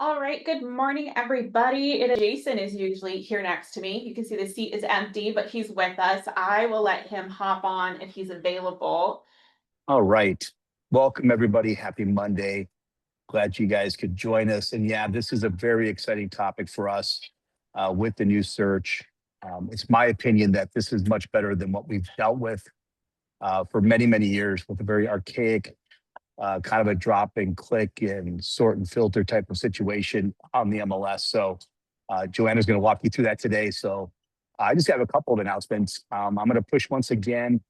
All right, good morning, everybody. Jason is usually here next to me. You can see the seat is empty, but he's with us. I will let him hop on if he's available. All right. Welcome, everybody. Happy Monday. Glad you guys could join us. And yeah, this is a very exciting topic for us with the new search. It's my opinion that this is much better than what we've dealt with for many, many years with a very archaic kind of a drop and click and sort and filter type of situation on the MLS. So Joanna's going to walk you through that today. So I just have a couple of announcements. I'm going to push once again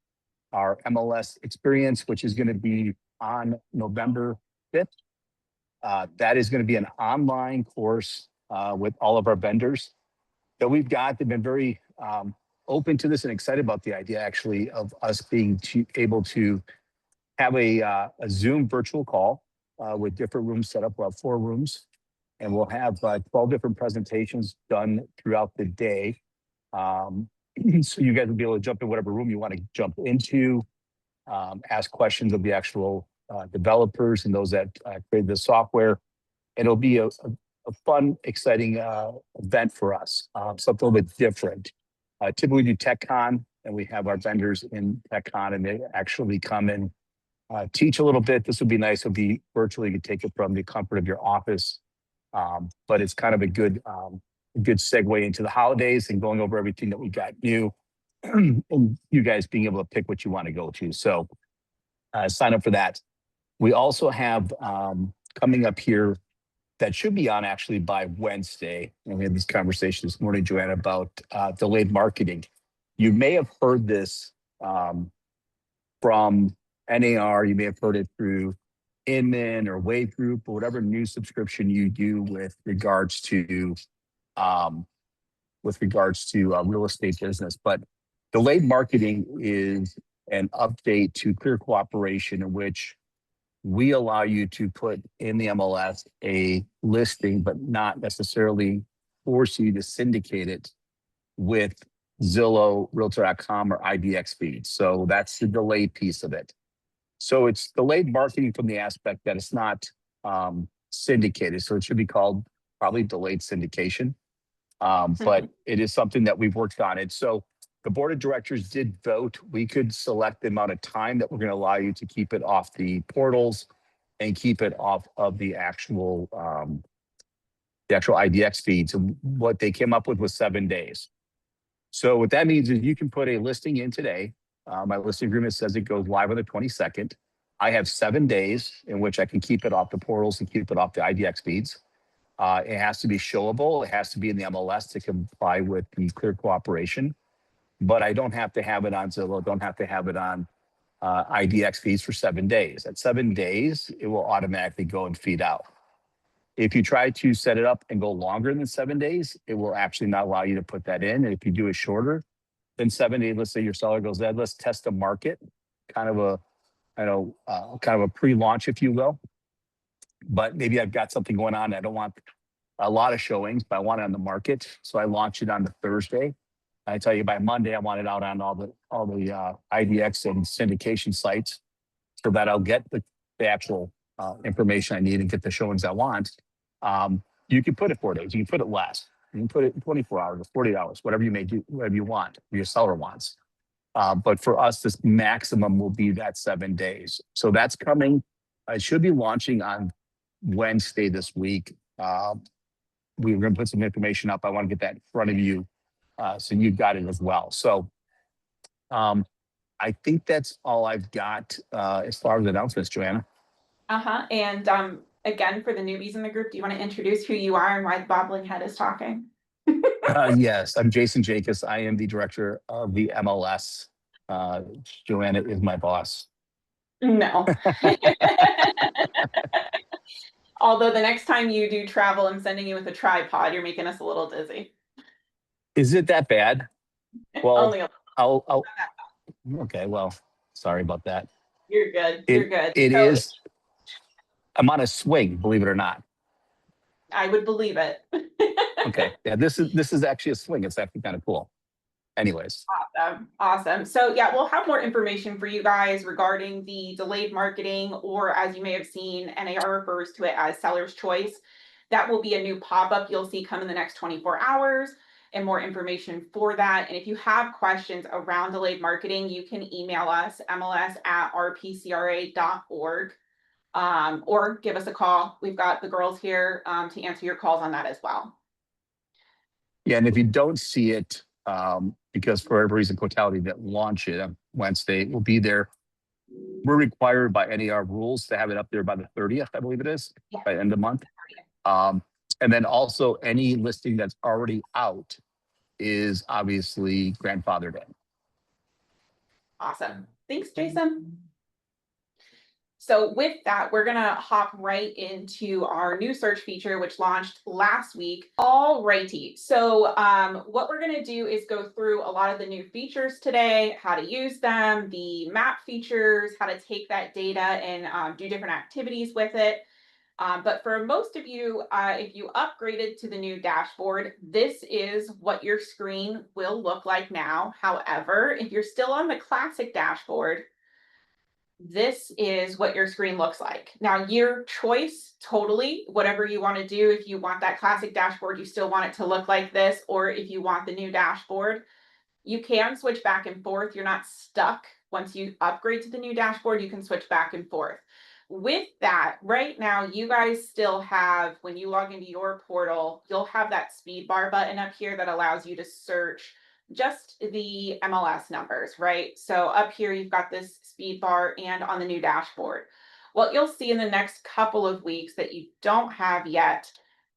our MLS experience, which is going to be on November 5th. That is going to be an online course with all of our vendors that we've got. They've been very open to this and excited about the idea, actually, of us being able to have a Zoom virtual call with different rooms set up. We'll have 4 rooms, and we'll have 12 different presentations done throughout the day. So you guys will be able to jump in whatever room you want to jump into, ask questions of the actual developers and those that create the software. It'll be a fun, exciting event for us, something a little bit different. Typically we do TechCon, and we have our vendors in TechCon, and they actually come and teach a little bit. This would be nice. It'll be virtually. You can take it from the comfort of your office, but it's kind of a good segue into the holidays and going over everything that we got new, and you guys being able to pick what you want to go to. So sign up for that. We also have coming up here that should be on actually by Wednesday. And we had this conversation this morning, Joanna, about delayed marketing. You may have heard this from NAR. You may have heard it through Inman or Wave Group or whatever news subscription you do with regards to real estate business. But delayed marketing is an update to Clear Cooperation, in which we allow you to put in the MLS a listing, but not necessarily force you to syndicate it with Zillow, Realtor.com, or IDX feeds. So that's the delayed piece of it. So it's delayed marketing from the aspect that it's not syndicated. So it should be called probably delayed syndication. But it is something that we've worked on it. So the board of directors did vote. We could select the amount of time that we're going to allow you to keep it off the portals and keep it off of the actual IDX feeds. And what they came up with was 7 days. So what that means is you can put a listing in today. My listing agreement says it goes live on the 22nd. I have 7 days in which I can keep it off the portals and keep it off the IDX feeds. It has to be showable. It has to be in the MLS to comply with the Clear Cooperation. But I don't have to have it on Zillow, don't have to have it on IDX feeds for 7 days. At 7 days, it will automatically go and feed out. If you try to set it up and go longer than 7 days, it will actually not allow you to put that in. And if you do it shorter than 7 days, let's say your seller goes, let's test the market, kind of a pre-launch, if you will. But maybe I've got something going on. I don't want a lot of showings, but I want it on the market. So I launch it on the Thursday. I tell you by Monday, I want it out on all the IDX and syndication sites, so that I'll get the actual information I need and get the showings I want. You can put it 4 days. You can put it less. You can put it in 24 hours or 40 hours, whatever you may do, whatever you want, your seller wants. But for us, this maximum will be that 7 days. So that's coming. I should be launching on Wednesday this week. We're going to put some information up. I want to get that in front of you, so you've got it as well. So I think that's all I've got as far as announcements, Joanna. And again, for the newbies in the group, do you want to introduce who you are and why the bobbling head is talking? Yes, I'm Jason Jacobs. I am the director of the MLS. Joanna is my boss. No. Although the next time you do travel, I'm sending you with a tripod. You're making us a little dizzy. Is it that bad? Well, Only I'll okay. Well, sorry about that. You're good. You're good. It is. I'm on a swing, believe it or not. I would believe it. Okay. Yeah, this is actually a swing. It's actually kind of cool. Anyways. Awesome. So yeah, we'll have more information for you guys regarding the delayed marketing, or as you may have seen, NAR refers to it as seller's choice. That will be a new pop-up you'll see come in the next 24 hours and more information for that. And if you have questions around delayed marketing, you can email us, mls@rpcra.org, or give us a call. We've got the girls here to answer your calls on that as well. Yeah, and if you don't see it, because for whatever reason, Cotality didn't launch it on Wednesday, it will be there. We're required by any of our rules to have it up there by the 30th, I believe it is, Yeah. by the end of the month. And then also any listing that's already out is obviously grandfathered in. Awesome. Thanks, Jason. So with that, we're gonna hop right into our new search feature, which launched last week. All righty. So what we're gonna do is go through a lot of the new features today, how to use them, the map features, how to take that data and do different activities with it. But for most of you, if you upgraded to the new dashboard, this is what your screen will look like now. However, if you're still on the classic dashboard, this is what your screen looks like. Now, your choice, totally, whatever you want to do. If you want that classic dashboard, you still want it to look like this, or if you want the new dashboard, you can switch back and forth. You're not stuck. Once you upgrade to the new dashboard, you can switch back and forth. With that, right now, you guys still have, when you log into your portal, you'll have that speed bar button up here that allows you to search just the MLS numbers, right? So up here, you've got this speed bar and on the new dashboard. What you'll see in the next couple of weeks that you don't have yet,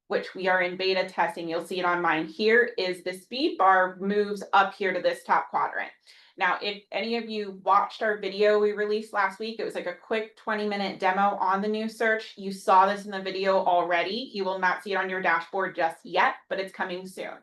which we are in beta testing, you'll see it on mine here, is the speed bar moves up here to this top quadrant. Now, if any of you watched our video we released last week, it was like a quick 20-minute demo on the new search. You saw this in the video already. You will not see it on your dashboard just yet, but it's coming soon.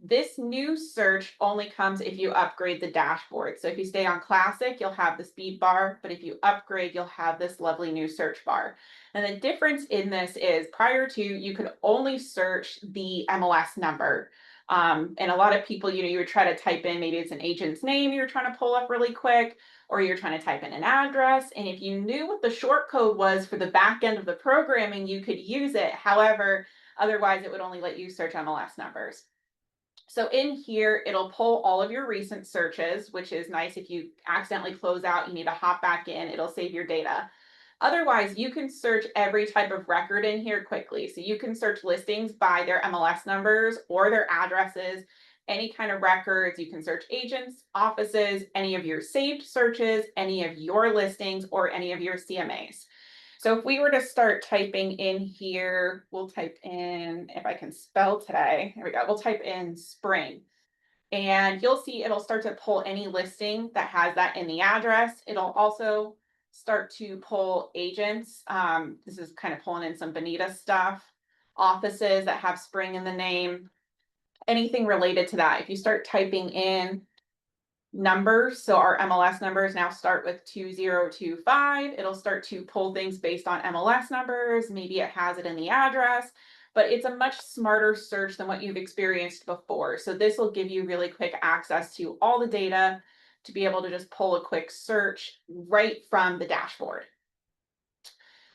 This new search only comes if you upgrade the dashboard. So if you stay on classic, you'll have the speed bar, but if you upgrade, you'll have this lovely new search bar. And the difference in this is prior to, you could only search the MLS number. And a lot of people, you would try to type in, maybe it's an agent's name you're trying to pull up really quick, or you're trying to type in an address. And if you knew what the short code was for the back end of the programming, you could use it. However, otherwise it would only let you search MLS numbers. So in here, it'll pull all of your recent searches, which is nice. If you accidentally close out, you need to hop back in, it'll save your data. Otherwise, you can search every type of record in here quickly. So you can search listings by their MLS numbers or their addresses, any kind of records. You can search agents, offices, any of your saved searches, any of your listings, or any of your CMAs. So if we were to start typing in here, we'll type in, if I can spell today, there we go, we'll type in spring. And you'll see it'll start to pull any listing that has that in the address. It'll also start to pull agents. This is kind of pulling in some Bonita stuff, offices that have spring in the name, anything related to that. If you start typing in numbers, so our MLS numbers now start with 2025. It'll start to pull things based on MLS numbers. Maybe it has it in the address, but it's a much smarter search than what you've experienced before. So this will give you really quick access to all the data to be able to just pull a quick search right from the dashboard.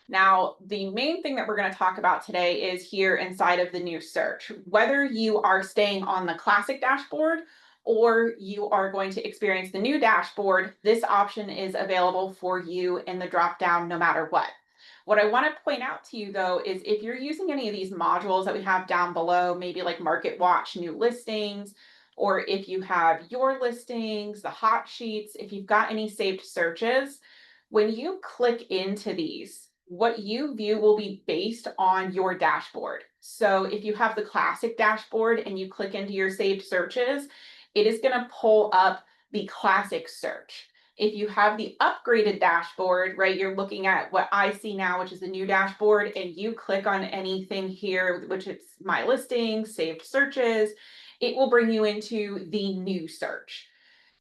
Now, the main thing that we're going to talk about today is here inside of the new search. Whether you are staying on the classic dashboard or you are going to experience the new dashboard, this option is available for you in the drop down no matter what. What I want to point out to you though is if you're using any of these modules that we have down below, maybe like Market Watch new listings, or if you have your listings, the hot sheets, if you've got any saved searches, when you click into these, what you view will be based on your dashboard. So if you have the classic dashboard and you click into your saved searches, it is going to pull up the classic search. If you have the upgraded dashboard, right, you're looking at what I see now, which is the new dashboard, and you click on anything here, which is my listings, saved searches, it will bring you into the new search.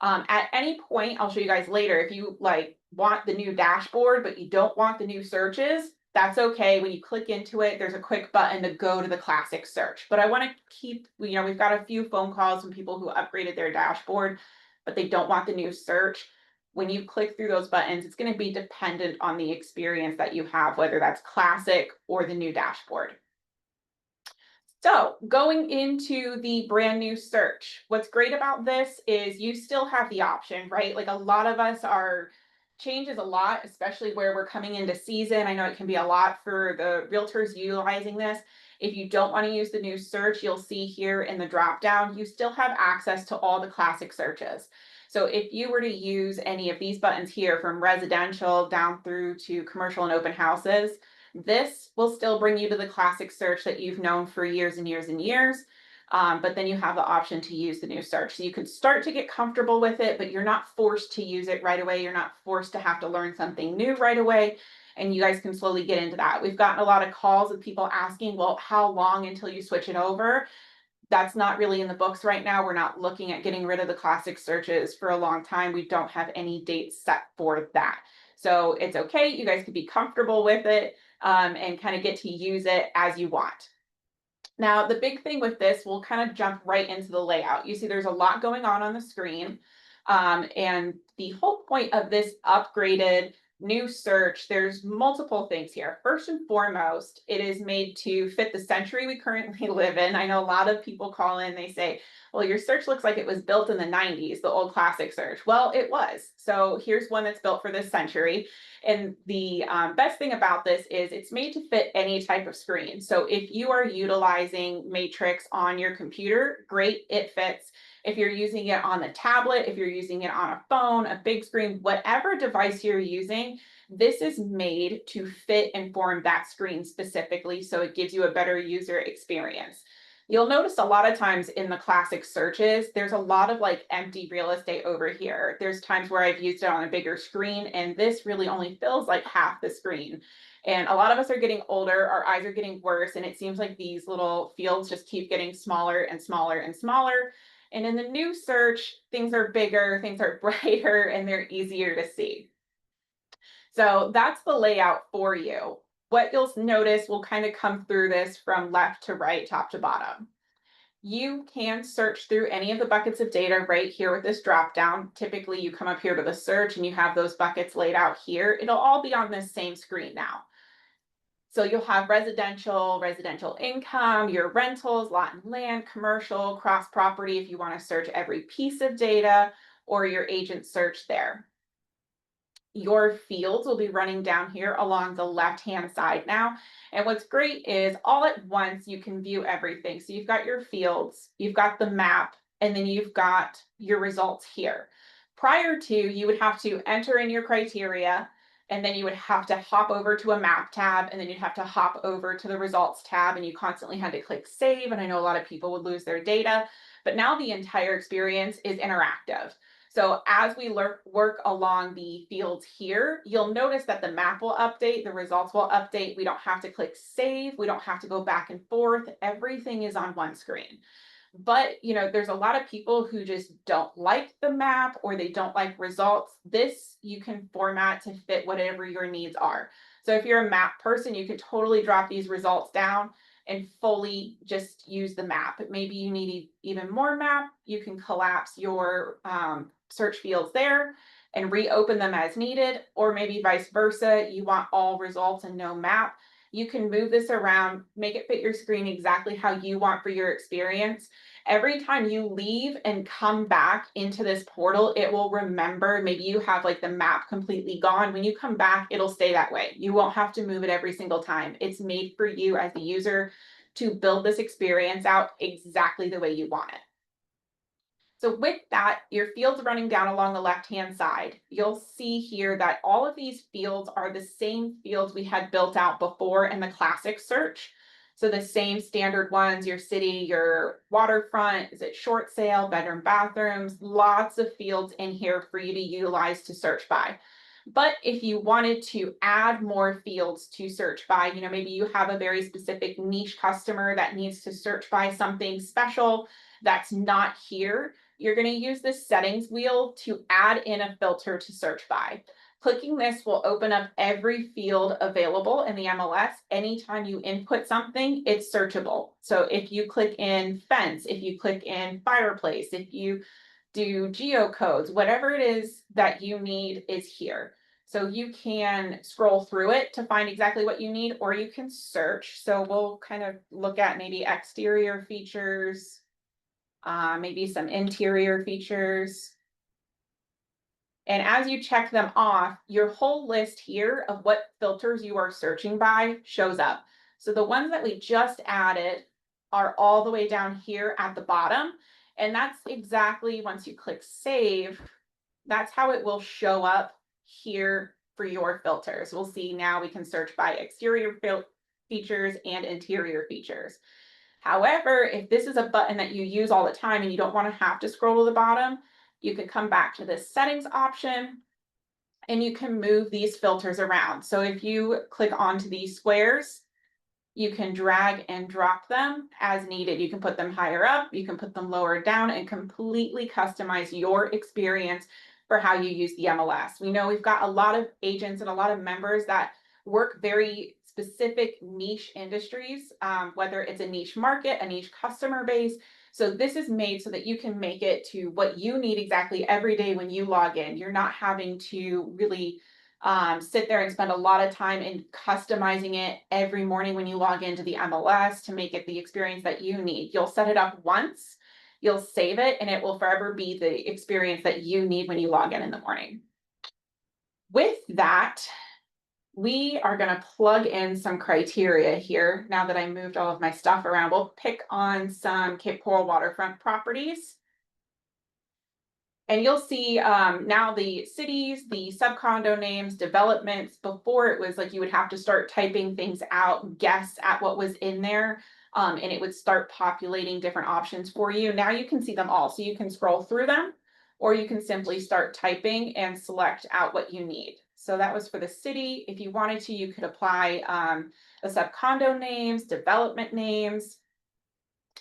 At any point, I'll show you guys later, if you want the new dashboard, but you don't want the new searches, that's okay. When you click into it, there's a quick button to go to the classic search. But I want to keep, we've got a few phone calls from people who upgraded their dashboard, but they don't want the new search. When you click through those buttons, it's going to be dependent on the experience that you have, whether that's classic or the new dashboard. So going into the brand new search, what's great about this is you still have the option, right? Like a lot of us are, change is a lot, especially where we're coming into season. I know it can be a lot for the realtors utilizing this. If you don't want to use the new search, you'll see here in the drop down, you still have access to all the classic searches. So if you were to use any of these buttons here from residential down through to commercial and open houses, this will still bring you to the classic search that you've known for years and years and years. But then you have the option to use the new search. So you can start to get comfortable with it, but you're not forced to use it right away. You're not forced to have to learn something new right away. And you guys can slowly get into that. We've gotten a lot of calls of people asking, well, how long until you switch it over? That's not really in the books right now. We're not looking at getting rid of the classic searches for a long time. We don't have any dates set for that. So it's okay. You guys can be comfortable with it and kind of get to use it as you want. Now, the big thing with this, we'll kind of jump right into the layout. You see there's a lot going on the screen. And the whole point of this upgraded new search, there's multiple things here. First and foremost, it is made to fit the century we currently live in. I know a lot of people call in, they say, well, your search looks like it was built in the 90s, the old classic search. Well, it was. So here's one that's built for this century. And the best thing about this is it's made to fit any type of screen. So if you are utilizing Matrix on your computer, great, it fits. If you're using it on the tablet, if you're using it on a phone, a big screen, whatever device you're using, this is made to fit and form that screen specifically, so it gives you a better user experience. You'll notice a lot of times in the classic searches, there's a lot of like empty real estate over here. There's times where I've used it on a bigger screen, and this really only fills like half the screen. And a lot of us are getting older, our eyes are getting worse, and it seems like these little fields just keep getting smaller and smaller and smaller. And in the new search, things are bigger, things are brighter, and they're easier to see. So that's the layout for you. What you'll notice will kind of come through this from left to right, top to bottom. You can search through any of the buckets of data right here with this drop down. Typically, you come up here to the search and you have those buckets laid out here. It'll all be on this same screen now. So you'll have residential income, your rentals, lot and land, commercial, cross property if you want to search every piece of data, or your agent search there. Your fields will be running down here along the left-hand side now. And what's great is all at once you can view everything. So you've got your fields, you've got the map, and then you've got your results here. Prior to, you would have to enter in your criteria, and then you would have to hop over to a map tab, and then you'd have to hop over to the results tab, and you constantly had to click save. And I know a lot of people would lose their data, but now the entire experience is interactive. So as we work along the fields here, you'll notice that the map will update, the results will update. We don't have to click save. We don't have to go back and forth. Everything is on one screen. But, there's a lot of people who just don't like the map or they don't like results. This you can format to fit whatever your needs are. So if you're a map person, you can totally drop these results down and fully just use the map. Maybe you need even more map. You can collapse your search fields there and reopen them as needed, or maybe vice versa. You want all results and no map. You can move this around, make it fit your screen exactly how you want for your experience. Every time you leave and come back into this portal, it will remember, maybe you have like the map completely gone. When you come back, it'll stay that way. You won't have to move it every single time. It's made for you as the user to build this experience out exactly the way you want it. So with that, your fields running down along the left-hand side, you'll see here that all of these fields are the same fields we had built out before in the classic search. So the same standard ones, your city, your waterfront, is it short sale, bedroom, bathrooms, lots of fields in here for you to utilize to search by. But if you wanted to add more fields to search by, maybe you have a very specific niche customer that needs to search by something special that's not here, you're going to use this settings wheel to add in a filter to search by. Clicking this will open up every field available in the MLS. Anytime you input something, it's searchable. So if you click in fence, if you click in fireplace, if you do geocodes, whatever it is that you need is here. So you can scroll through it to find exactly what you need, or you can search. So we'll kind of look at maybe exterior features, maybe some interior features. And as you check them off, your whole list here of what filters you are searching by shows up. So the ones that we just added are all the way down here at the bottom. And that's exactly, once you click save, that's how it will show up here for your filters. We'll see now we can search by exterior features and interior features. However, if this is a button that you use all the time and you don't want to have to scroll to the bottom, you can come back to this settings option and you can move these filters around. So if you click onto these squares, you can drag and drop them as needed. You can put them higher up, you can put them lower down, and completely customize your experience for how you use the MLS. We know we've got a lot of agents and a lot of members that work very specific niche industries, whether it's a niche market, a niche customer base. So this is made so that you can make it to what you need exactly every day when you log in. You're not having to really sit there and spend a lot of time in customizing it every morning when you log into the MLS to make it the experience that you need. You'll set it up once, you'll save it, and it will forever be the experience that you need when you log in the morning. With that, we are going to plug in some criteria here. Now that I moved all of my stuff around, we'll pick on some Cape Coral waterfront properties. And you'll see now the cities, the subcondo names, developments. Before it was like you would have to start typing things out, guess at what was in there, and it would start populating different options for you. Now you can see them all. So you can scroll through them, or you can simply start typing and select out what you need. So that was for the city. If you wanted to, you could apply the subcondo names, development names,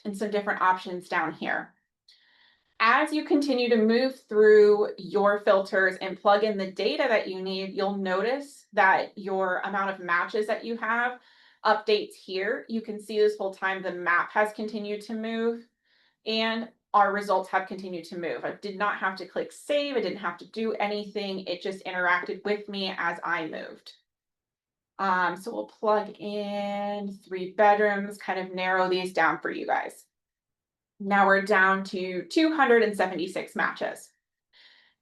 and some different options down here. As you continue to move through your filters and plug in the data that you need, you'll notice that your amount of matches that you have updates here. You can see this whole time the map has continued to move and our results have continued to move. I did not have to click save. I didn't have to do anything. It just interacted with me as I moved. So we'll plug in 3 bedrooms, kind of narrow these down for you guys. Now we're down to 276 matches.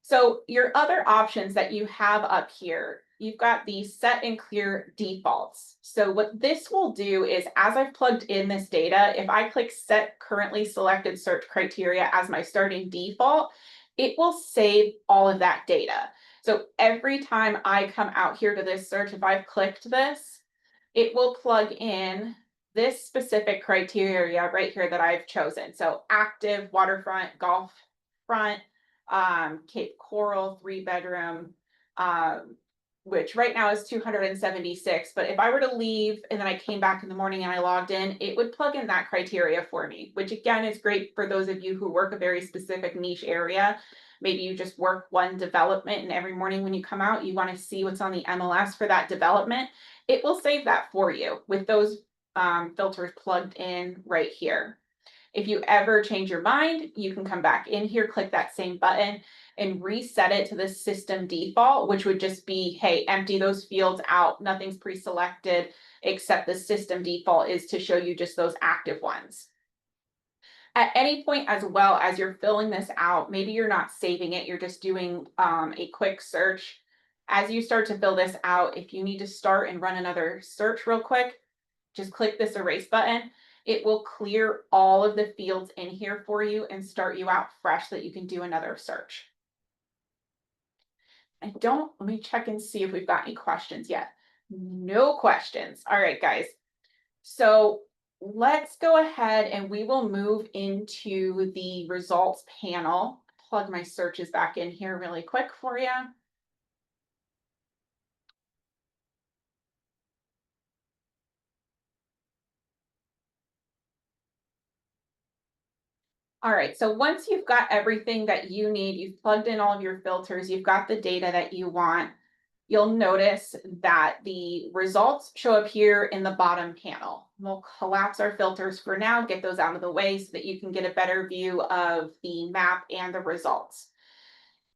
So your other options that you have up here, you've got the set and clear defaults. So what this will do is, as I've plugged in this data, if I click set currently selected search criteria as my starting default, it will save all of that data. So every time I come out here to this search, if I've clicked this, it will plug in this specific criteria right here that I've chosen. So active, waterfront, golf front, Cape Coral, 3 bedroom, which right now is 276. But if I were to leave and then I came back in the morning and I logged in, it would plug in that criteria for me, which again is great for those of you who work a very specific niche area. Maybe you just work one development and every morning when you come out, you want to see what's on the MLS for that development. It will save that for you with those filters plugged in right here. If you ever change your mind, you can come back in here, click that same button and reset it to the system default, which would just be, hey, empty those fields out. Nothing's pre-selected, except the system default is to show you just those active ones. At any point, as well as you're filling this out, maybe you're not saving it, you're just doing a quick search. As you start to fill this out, if you need to start and run another search real quick, just click this erase button. It will clear all of the fields in here for you and start you out fresh so that you can do another search. Let me check and see if we've got any questions yet. No questions. All right, guys. So let's go ahead and we will move into the results panel. Plug my searches back in here really quick for you. All right, so once you've got everything that you need, you've plugged in all of your filters, you've got the data that you want, you'll notice that the results show up here in the bottom panel. We'll collapse our filters for now, get those out of the way so that you can get a better view of the map and the results.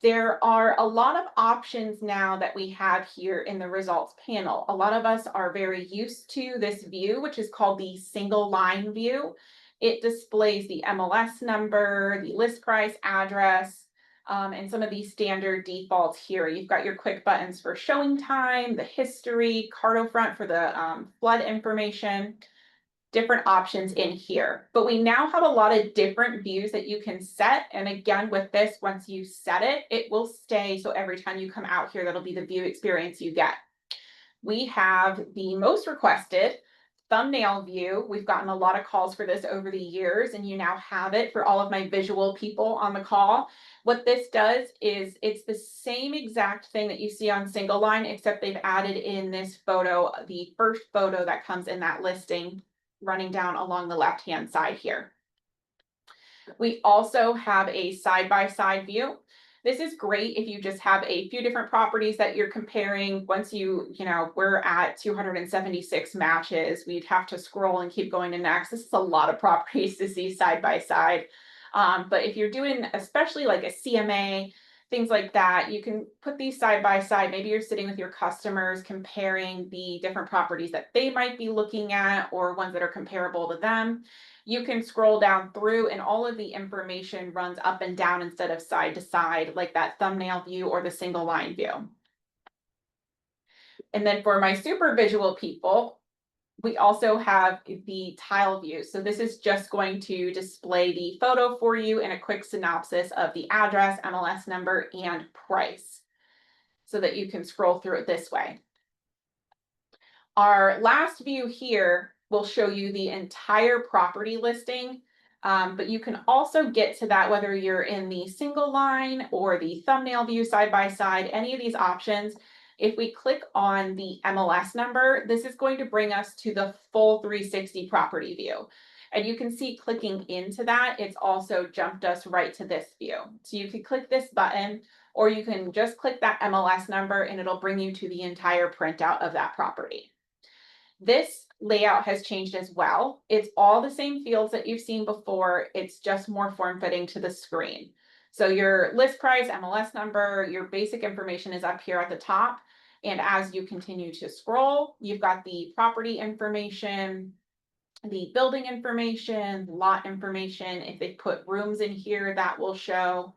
There are a lot of options now that we have here in the results panel. A lot of us are very used to this view, which is called the single line view. It displays the MLS number, the list price, address, and some of these standard defaults here. You've got your quick buttons for showing time, the history, Carto front for the flood information, different options in here. But we now have a lot of different views that you can set. And again, with this, once you set it, it will stay. So every time you come out here, that'll be the view experience you get. We have the most requested thumbnail view. We've gotten a lot of calls for this over the years, and you now have it for all of my visual people on the call. What this does is it's the same exact thing that you see on single line, except they've added in this photo, the first photo that comes in that listing, running down along the left-hand side here. We also have a side-by-side view. This is great if you just have a few different properties that you're comparing. Once we're at 276 matches, we'd have to scroll and keep going to next. This is a lot of properties to see side by side. But if you're doing especially like a CMA, things like that, you can put these side by side. Maybe you're sitting with your customers comparing the different properties that they might be looking at or ones that are comparable to them. You can scroll down through and all of the information runs up and down instead of side to side, like that thumbnail view or the single line view. And then for my super visual people, we also have the tile view. So this is just going to display the photo for you and a quick synopsis of the address, MLS number, and price so that you can scroll through it this way. Our last view here will show you the entire property listing, but you can also get to that whether you're in the single line or the thumbnail view side by side, any of these options. If we click on the MLS number, this is going to bring us to the full 360 property view. And you can see clicking into that, it's also jumped us right to this view. So you can click this button, or you can just click that MLS number and it'll bring you to the entire printout of that property. This layout has changed as well. It's all the same fields that you've seen before. It's just more form-fitting to the screen. So your list price, MLS number, your basic information is up here at the top. And as you continue to scroll, you've got the property information, the building information, lot information. If they put rooms in here, that will show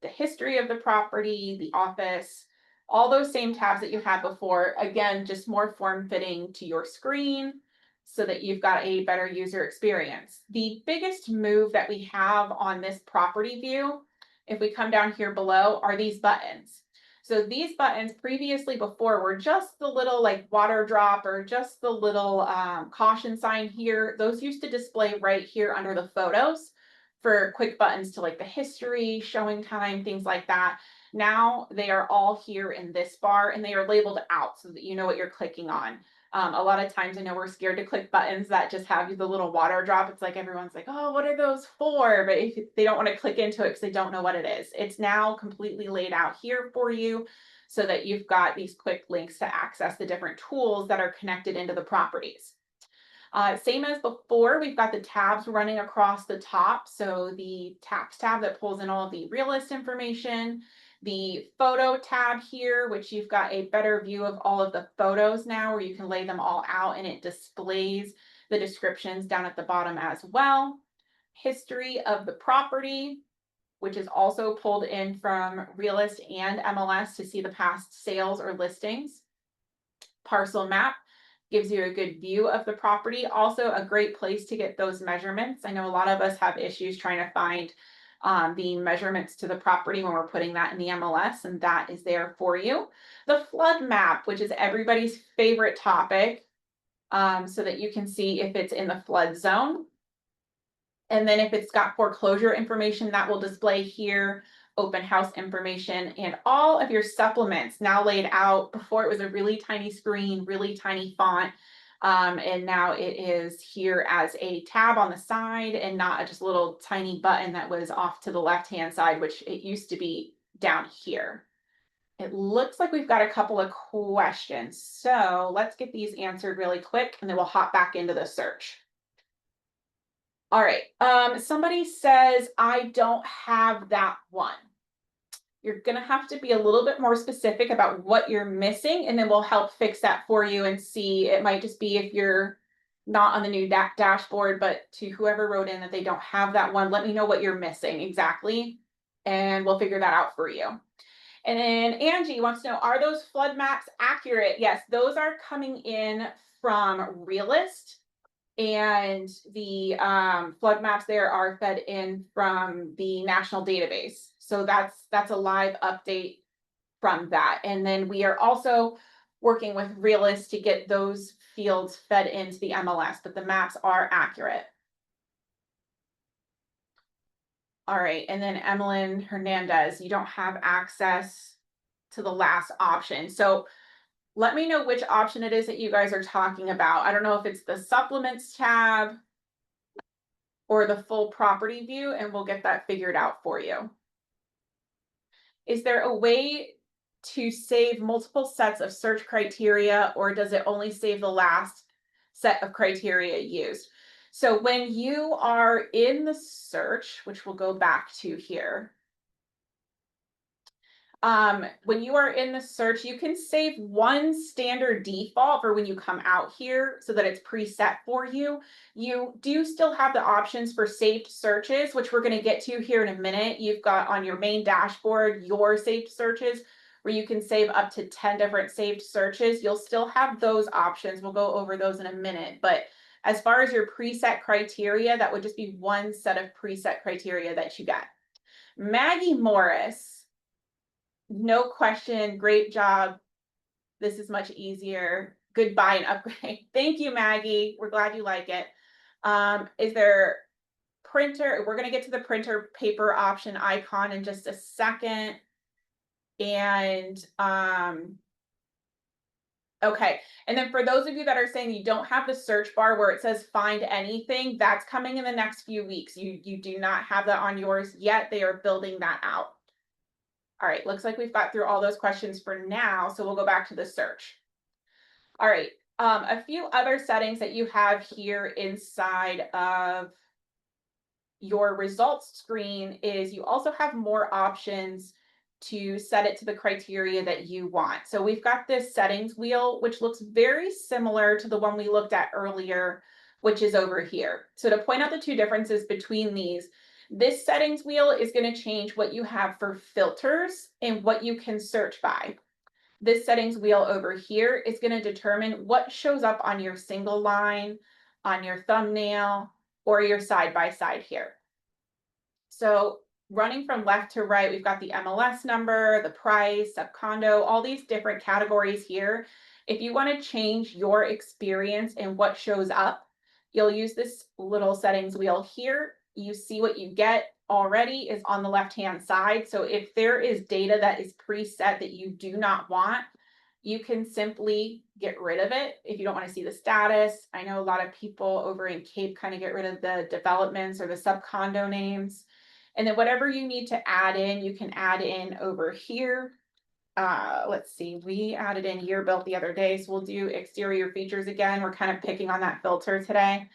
the history of the property, the office, all those same tabs that you had before. Again, just more form-fitting to your screen so that you've got a better user experience. The biggest move that we have on this property view, if we come down here below, are these buttons. So these buttons previously before were just the little like water drop or just the little caution sign here. Those used to display right here under the photos for quick buttons to like the history, showing time, things like that. Now they are all here in this bar and they are labeled out so that you know what you're clicking on. A lot of times I know we're scared to click buttons that just have the little water drop. It's like everyone's like, oh, what are those for? But if they don't want to click into it because they don't know what it is. It's now completely laid out here for you so that you've got these quick links to access the different tools that are connected into the properties. Same as before, we've got the tabs running across the top. So the tax tab that pulls in all of the realist information, the photo tab here, which you've got a better view of all of the photos now where you can lay them all out and it displays the descriptions down at the bottom as well. History of the property, which is also pulled in from Realist and MLS to see the past sales or listings. Parcel map gives you a good view of the property. Also a great place to get those measurements. I know a lot of us have issues trying to find the measurements to the property when we're putting that in the MLS, and that is there for you. The flood map, which is everybody's favorite topic, so that you can see if it's in the flood zone. And then if it's got foreclosure information, that will display here, open house information, and all of your supplements now laid out. Before it was a really tiny screen, really tiny font. And now it is here as a tab on the side and not just a little tiny button that was off to the left-hand side, which it used to be down here. It looks like we've got a couple of questions. So let's get these answered really quick and then we'll hop back into the search. All right, somebody says, I don't have that one. you're gonna have to be a little bit more specific about what you're missing, and then we'll help fix that for you and see. It might just be if you're not on the new dashboard, but to whoever wrote in that they don't have that one, let me know what you're missing exactly, and we'll figure that out for you. And then Angie wants to know, are those flood maps accurate? Yes, those are coming in from Realist, and the flood maps there are fed in from the national database. So that's a live update from that. And then we are also working with Realist to get those fields fed into the MLS, but the maps are accurate. All right, and then Emmeline Hernandez, you don't have access to the last option. So let me know which option it is that you guys are talking about. I don't know if it's the supplements tab or the full property view, and we'll get that figured out for you. Is there a way to save multiple sets of search criteria, or does it only save the last set of criteria used? So when you are in the search, which we'll go back to here, when you are in the search, you can save one standard default for when you come out here so that it's preset for you. You do still have the options for saved searches, which we're going to get to here in a minute. You've got on your main dashboard your saved searches where you can save up to 10 different saved searches. You'll still have those options. We'll go over those in a minute. But as far as your preset criteria, that would just be one set of preset criteria that you get. Maggie Morris, no question, great job. This is much easier. Goodbye and upgrade. Thank you, Maggie. We're glad you like it. Is there printer? We're going to get to the printer paper option icon in just a second. And okay. And then for those of you that are saying you don't have the search bar where it says find anything, that's coming in the next few weeks. You do not have that on yours yet. They are building that out. All right, looks like we've got through all those questions for now, so we'll go back to the search. All right, a few other settings that you have here inside of your results screen is you also have more options to set it to the criteria that you want. So we've got this settings wheel, which looks very similar to the one we looked at earlier, which is over here. So to point out the two differences between these, this settings wheel is going to change what you have for filters and what you can search by. This settings wheel over here is going to determine what shows up on your single line, on your thumbnail, or your side by side here. So running from left to right, we've got the MLS number, the price, subcondo, all these different categories here. If you want to change your experience and what shows up, you'll use this little settings wheel here. You see what you get already is on the left-hand side. So if there is data that is preset that you do not want, you can simply get rid of it if you don't want to see the status. I know a lot of people over in Cape kind of get rid of the developments or the subcondo names. And then whatever you need to add in, you can add in over here. Let's see, we added in year built the other day, so we'll do exterior features again. We're kind of picking on that filter today.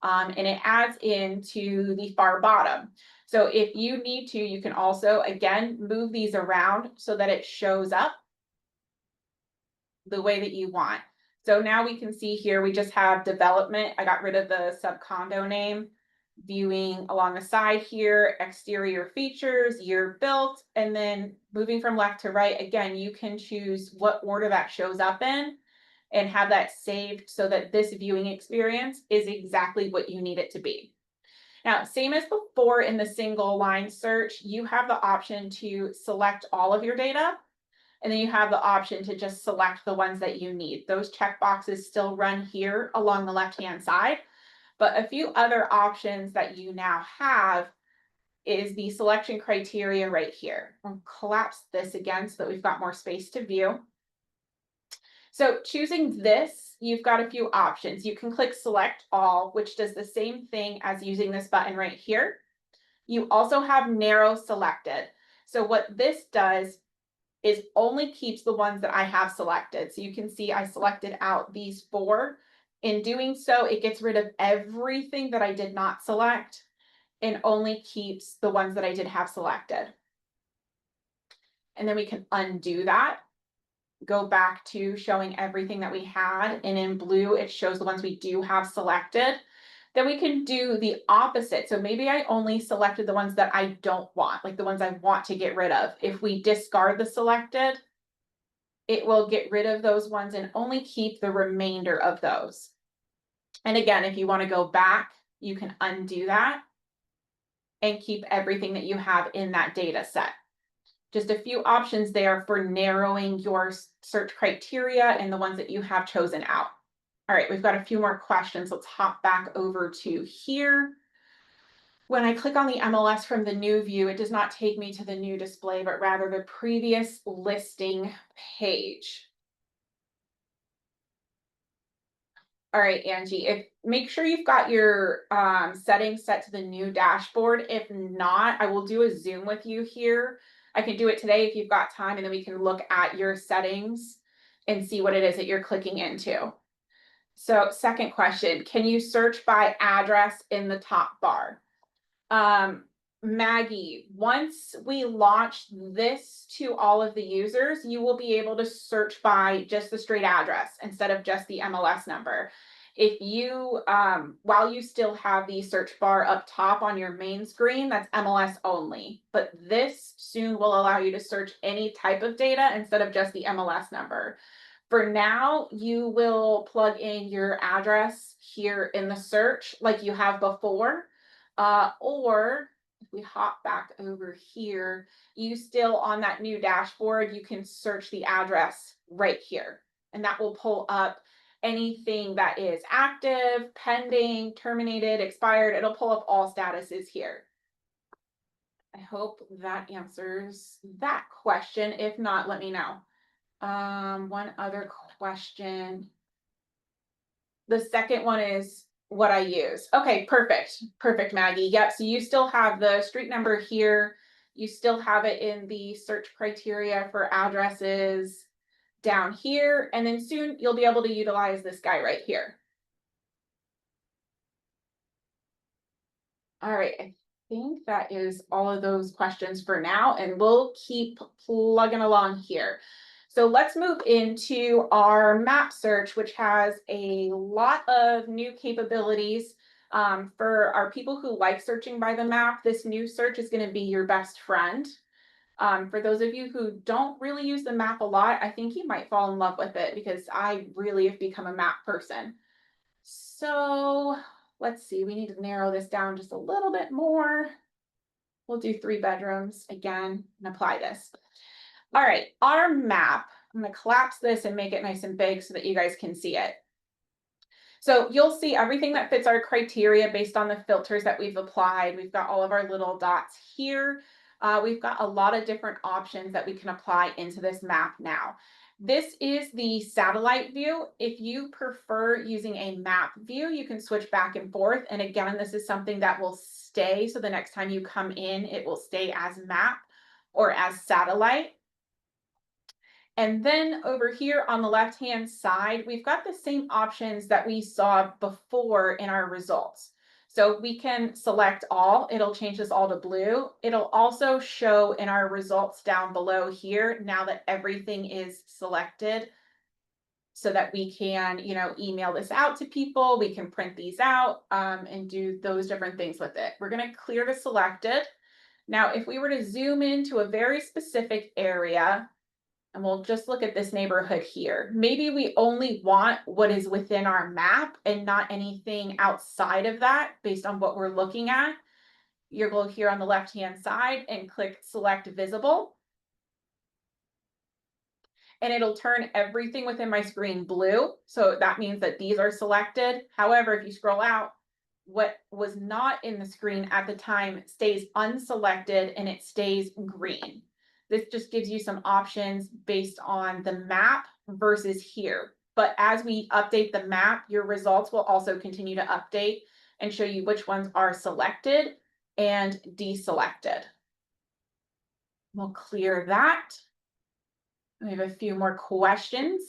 And it adds into the far bottom. So if you need to, you can also, again, move these around so that it shows up the way that you want. So now we can see here, we just have development. I got rid of the subcondo name. Viewing along the side here, exterior features, year built, and then moving from left to right, again, you can choose what order that shows up in and have that saved so that this viewing experience is exactly what you need it to be. Now, same as before in the single line search, you have the option to select all of your data, and then you have the option to just select the ones that you need. Those checkboxes still run here along the left-hand side. But a few other options that you now have is the selection criteria right here. I'll collapse this again so that we've got more space to view. So choosing this, you've got a few options. You can click select all, which does the same thing as using this button right here. You also have narrow selected. So what this does is only keeps the ones that I have selected. So you can see I selected out these 4. In doing so, it gets rid of everything that I did not select and only keeps the ones that I did have selected. and then we can undo that. Go back to showing everything that we had, and in blue, it shows the ones we do have selected. Then we can do the opposite. So maybe I only selected the ones that I don't want, like the ones I want to get rid of. If we discard the selected, it will get rid of those ones and only keep the remainder of those. And again, if you want to go back, you can undo that and keep everything that you have in that data set. Just a few options there for narrowing your search criteria and the ones that you have chosen out. All right, we've got a few more questions. Let's hop back over to here. When I click on the MLS from the new view, it does not take me to the new display, but rather the previous listing page. All right, Angie, make sure you've got your settings set to the new dashboard. If not, I will do a Zoom with you here. I can do it today if you've got time, and then we can look at your settings and see what it is that you're clicking into. So, second question, can you search by address in the top bar? Maggie, once we launch this to all of the users, you will be able to search by just the straight address instead of just the MLS number. If you, while you still have the search bar up top on your main screen, that's MLS only. But this soon will allow you to search any type of data instead of just the MLS number. For now, you will plug in your address here in the search like you have before, or if we hop back over here, you still on that new dashboard, you can search the address right here, and that will pull up anything that is active, pending, terminated, expired. It'll pull up all statuses here. I hope that answers that question. If not, let me know. One other question. The second one is what I use. Okay, perfect. Perfect, Maggie. Yep. So you still have the street number here. You still have it in the search criteria for addresses down here. And then soon you'll be able to utilize this guy right here. All right. I think that is all of those questions for now, and we'll keep plugging along here. So let's move into our map search, which has a lot of new capabilities. For our people who like searching by the map, this new search is going to be your best friend. For those of you who don't really use the map a lot, I think you might fall in love with it because I really have become a map person. So let's see, we need to narrow this down just a little bit more. We'll do 3 bedrooms again and apply this. All right, our map, I'm going to collapse this and make it nice and big so that you guys can see it. So you'll see everything that fits our criteria based on the filters that we've applied. We've got all of our little dots here. We've got a lot of different options that we can apply into this map now. This is the satellite view. If you prefer using a map view, you can switch back and forth. And again, this is something that will stay. So the next time you come in, it will stay as map or as satellite. And then over here on the left-hand side, we've got the same options that we saw before in our results. So we can select all, it'll change this all to blue. It'll also show in our results down below here, now that everything is selected, so that we can, email this out to people. We can print these out and do those different things with it. We're going to clear to selected. Now, if we were to zoom into a very specific area, and we'll just look at this neighborhood here. Maybe we only want what is within our map and not anything outside of that based on what we're looking at. You'll go here on the left-hand side and click select visible. And it'll turn everything within my screen blue. So that means that these are selected. However, if you scroll out, what was not in the screen at the time stays unselected and it stays green. This just gives you some options based on the map versus here. But as we update the map, your results will also continue to update and show you which ones are selected and deselected. We'll clear that. We have a few more questions.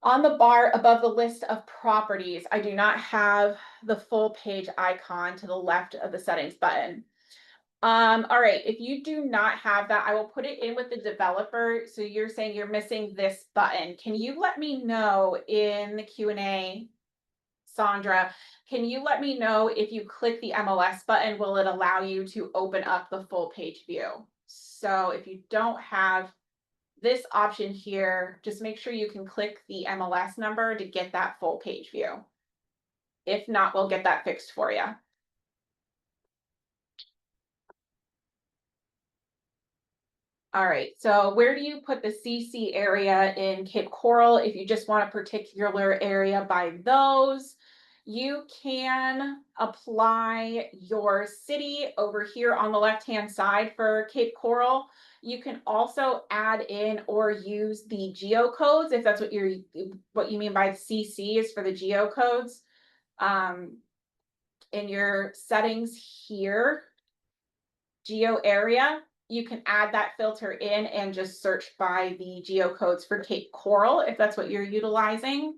On the bar above the list of properties, I do not have the full page icon to the left of the settings button. All right, if you do not have that, I will put it in with the developer. So you're saying you're missing this button. Can you let me know in the Q&A, Sandra, can you let me know if you click the MLS button, will it allow you to open up the full page view? So if you don't have this option here, just make sure you can click the MLS number to get that full page view. If not, we'll get that fixed for you. All right, so where do you put the CC area in Cape Coral? If you just want a particular area by those, you can apply your city over here on the left-hand side for Cape Coral. You can also add in or use the geocodes if that's what you mean by CC is for the geocodes. In your settings here, geo area, you can add that filter in and just search by the geocodes for Cape Coral if that's what you're utilizing.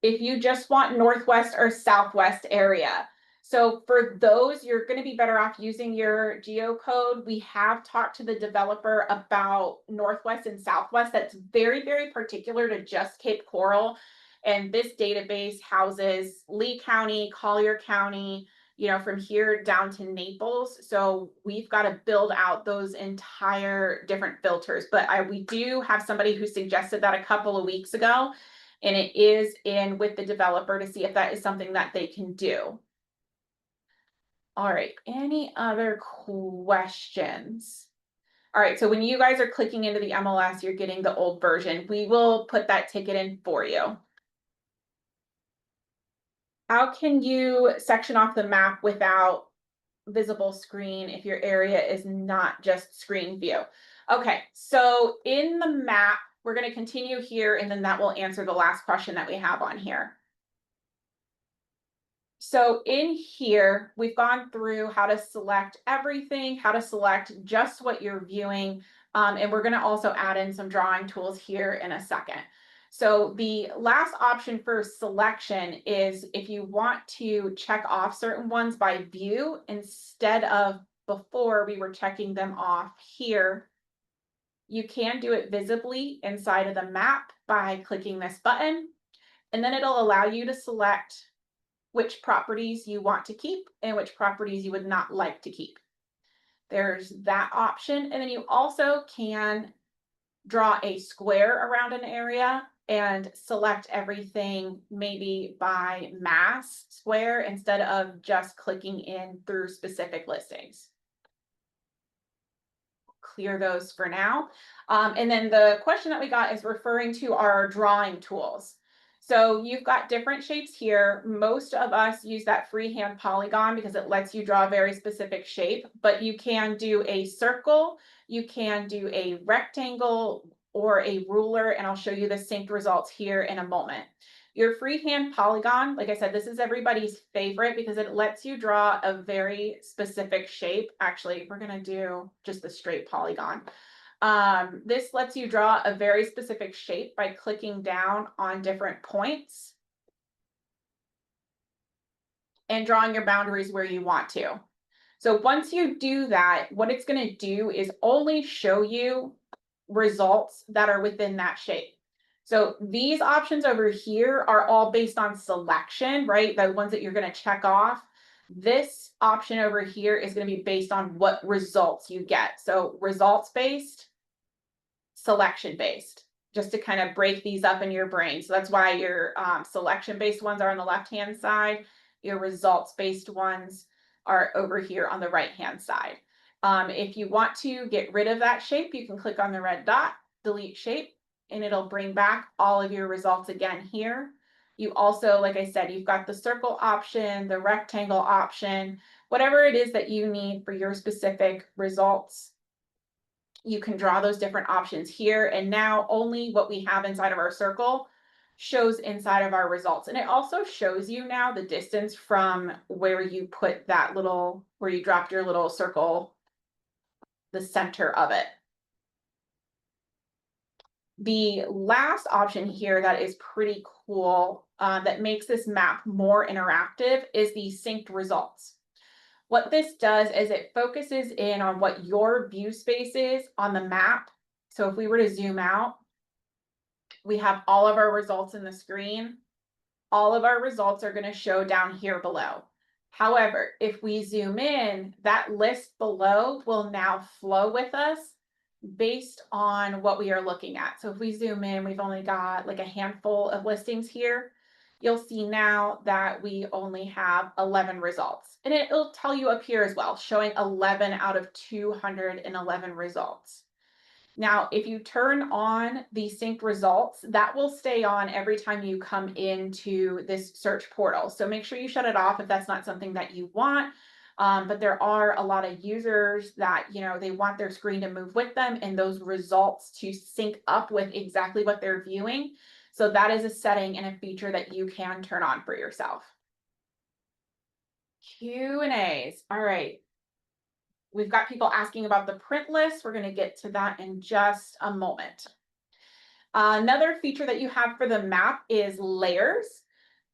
If you just want Northwest or Southwest area. So for those, you're going to be better off using your geocode. We have talked to the developer about Northwest and Southwest. That's very, very particular to just Cape Coral. And this database houses Lee County, Collier County, you know, from here down to Naples. So we've got to build out those entire different filters. But we do have somebody who suggested that a couple of weeks ago, and it is in with the developer to see if that is something that they can do. All right, any other questions? All right, so when you guys are clicking into the MLS, you're getting the old version. We will put that ticket in for you. How can you section off the map without visible screen if your area is not just screen view? Okay, so in the map, we're going to continue here and then that will answer the last question that we have on here. So in here, we've gone through how to select everything, how to select just what you're viewing, and we're going to also add in some drawing tools here in a second. So the last option for selection is if you want to check off certain ones by view, instead of before we were checking them off here, you can do it visibly inside of the map by clicking this button, and then it'll allow you to select which properties you want to keep and which properties you would not like to keep. There's that option. And then you also can draw a square around an area and select everything maybe by mass square instead of just clicking in through specific listings. Clear those for now. And then the question that we got is referring to our drawing tools. So you've got different shapes here. Most of us use that freehand polygon because it lets you draw a very specific shape, but you can do a circle, you can do a rectangle or a ruler, and I'll show you the synced results here in a moment. Your freehand polygon, like I said, this is everybody's favorite because it lets you draw a very specific shape. Actually, we're going to do just the straight polygon. This lets you draw a very specific shape by clicking down on different points and drawing your boundaries where you want to. So once you do that, what it's going to do is only show you results that are within that shape. So these options over here are all based on selection, right? The ones that you're going to check off. This option over here is going to be based on what results you get. So results based, selection based, just to kind of break these up in your brain. So that's why your selection based ones are on the left hand side. Your results based ones are over here on the right hand side. If you want to get rid of that shape, you can click on the red dot, delete shape, and it'll bring back all of your results again here. You also, like I said, you've got the circle option, the rectangle option, whatever it is that you need for your specific results. You can draw those different options here. And now only what we have inside of our circle shows inside of our results. And it also shows you now the distance from where you put that little, where you dropped your little circle, the center of it. The last option here that is pretty cool, that makes this map more interactive, is the synced results. What this does is it focuses in on what your view space is on the map. So if we were to zoom out, we have all of our results in the screen. All of our results are going to show down here below. However, if we zoom in, that list below will now flow with us based on what we are looking at. So if we zoom in, we've only got like a handful of listings here. You'll see now that we only have 11 results. And it'll tell you up here as well, showing 11 out of 211 results. Now, if you turn on the synced results, that will stay on every time you come into this search portal. So make sure you shut it off if that's not something that you want. But there are a lot of users that, they want their screen to move with them and those results to sync up with exactly what they're viewing. So that is a setting and a feature that you can turn on for yourself. Q&As. All right. We've got people asking about the print list. We're going to get to that in just a moment. Another feature that you have for the map is layers.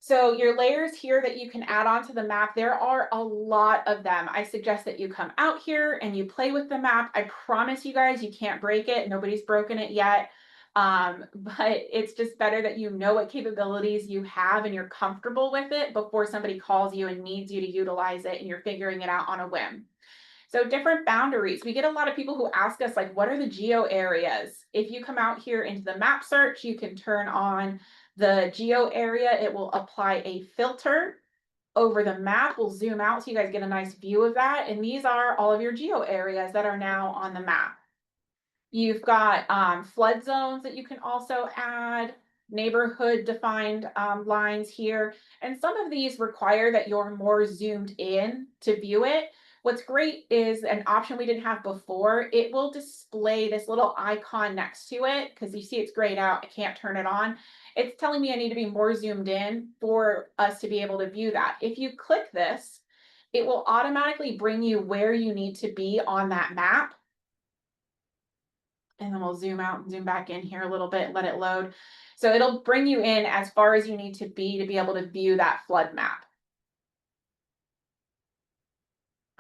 So your layers here that you can add on to the map, there are a lot of them. I suggest that you come out here and you play with the map. I promise you guys, you can't break it. Nobody's broken it yet. But it's just better that you know what capabilities you have and you're comfortable with it before somebody calls you and needs you to utilize it and you're figuring it out on a whim. So different boundaries. We get a lot of people who ask us, like, what are the geo areas? If you come out here into the map search, you can turn on the geo area. It will apply a filter over the map. We'll zoom out so you guys get a nice view of that. And these are all of your geo areas that are now on the map. You've got flood zones that you can also add, neighborhood defined lines here. And some of these require that you're more zoomed in to view it. What's great is an option we didn't have before. It will display this little icon next to it because you see it's grayed out. I can't turn it on. It's telling me I need to be more zoomed in for us to be able to view that. If you click this, it will automatically bring you where you need to be on that map. And then we'll zoom out and zoom back in here a little bit, let it load. So it'll bring you in as far as you need to be able to view that flood map.